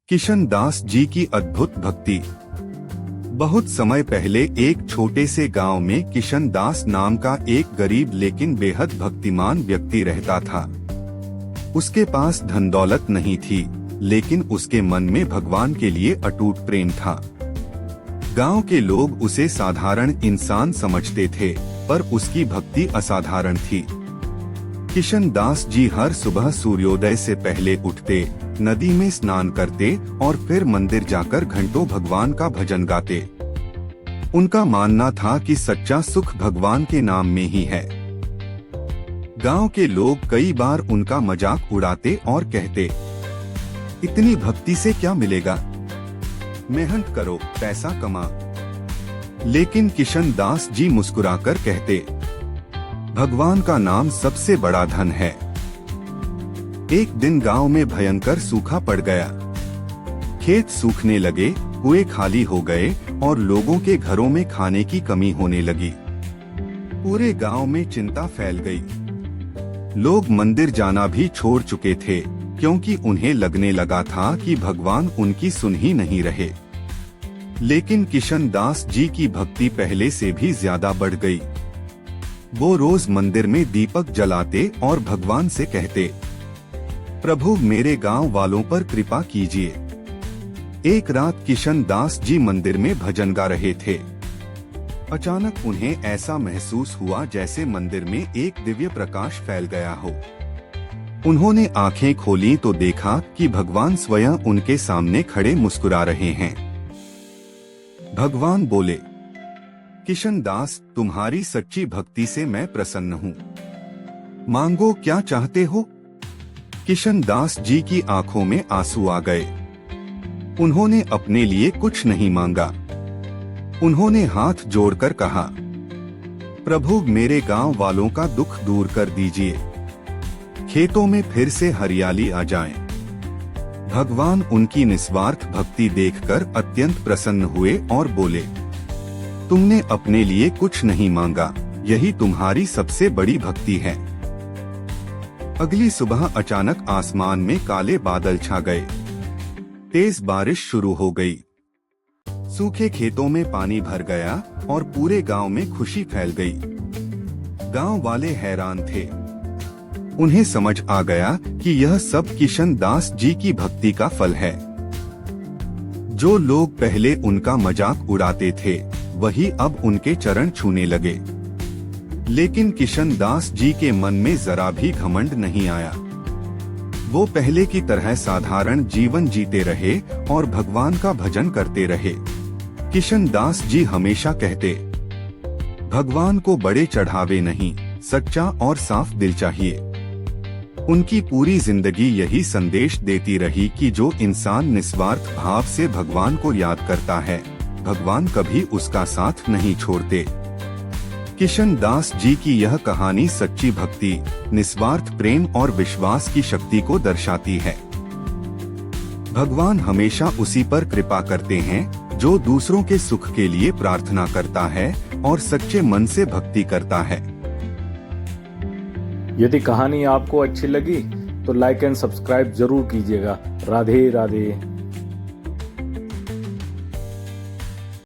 किशन दास जी की अद्भुत भक्ति। बहुत समय पहले एक छोटे से गांव में किशन दास नाम का एक गरीब लेकिन बेहद भक्तिमान व्यक्ति रहता था। उसके पास धन दौलत नहीं थी, लेकिन उसके मन में भगवान के लिए अटूट प्रेम था। गांव के लोग उसे साधारण इंसान समझते थे, पर उसकी भक्ति असाधारण थी। किशन दास जी हर सुबह सूर्योदय से पहले उठते, नदी में स्नान करते और फिर मंदिर जाकर घंटों भगवान का भजन गाते। उनका मानना था कि सच्चा सुख भगवान के नाम में ही है। गांव के लोग कई बार उनका मजाक उड़ाते और कहते, इतनी भक्ति से क्या मिलेगा, मेहनत करो, पैसा कमा। लेकिन किशन दास जी मुस्कुराकर कहते, भगवान का नाम सबसे बड़ा धन है। एक दिन गांव में भयंकर सूखा पड़ गया। खेत सूखने लगे, कुएं खाली हो गए और लोगों के घरों में खाने की कमी होने लगी। पूरे गांव में चिंता फैल गई। लोग मंदिर जाना भी छोड़ चुके थे, क्योंकि उन्हें लगने लगा था कि भगवान उनकी सुन ही नहीं रहे। लेकिन किशन दास जी की भक्ति पहले से भी ज्यादा बढ़ गई। वो रोज मंदिर में दीपक जलाते और भगवान से कहते, प्रभु मेरे गांव वालों पर कृपा कीजिए। एक रात किशन दास जी मंदिर में भजन गा रहे थे। अचानक उन्हें ऐसा महसूस हुआ जैसे मंदिर में एक दिव्य प्रकाश फैल गया हो। उन्होंने आंखें खोली तो देखा कि भगवान स्वयं उनके सामने खड़े मुस्कुरा रहे हैं। भगवान बोले, किशन दास, तुम्हारी सच्ची भक्ति से मैं प्रसन्न हूँ। मांगो, क्या चाहते हो? किशन दास जी की आंखों में आंसू आ गए। उन्होंने अपने लिए कुछ नहीं मांगा। उन्होंने हाथ जोड़कर कहा, प्रभु मेरे गांव वालों का दुख दूर कर दीजिए। खेतों में फिर से हरियाली आ जाए। भगवान उनकी निस्वार्थ भक्ति देखकर अत्यंत प्रसन्न हुए और बोले, तुमने अपने लिए कुछ नहीं मांगा, यही तुम्हारी सबसे बड़ी भक्ति है। अगली सुबह अचानक आसमान में काले बादल छा गए। तेज बारिश शुरू हो गई। सूखे खेतों में पानी भर गया और पूरे गांव में खुशी फैल गई। गांव वाले हैरान थे। उन्हें समझ आ गया कि यह सब किशन दास जी की भक्ति का फल है। जो लोग पहले उनका मजाक उड़ाते थे, वही अब उनके चरण छूने लगे। लेकिन किशन दास जी के मन में जरा भी घमंड नहीं आया। वो पहले की तरह साधारण जीवन जीते रहे और भगवान का भजन करते रहे। किशन दास जी हमेशा कहते, भगवान को बड़े चढ़ावे नहीं, सच्चा और साफ दिल चाहिए। उनकी पूरी जिंदगी यही संदेश देती रही कि जो इंसान निस्वार्थ भाव से भगवान को याद करता है, भगवान कभी उसका साथ नहीं छोड़ते। किशन दास जी की यह कहानी सच्ची भक्ति, निस्वार्थ प्रेम और विश्वास की शक्ति को दर्शाती है। भगवान हमेशा उसी पर कृपा करते हैं जो दूसरों के सुख के लिए प्रार्थना करता है और सच्चे मन से भक्ति करता है। यदि कहानी आपको अच्छी लगी तो लाइक एंड सब्सक्राइब जरूर कीजिएगा। राधे राधे।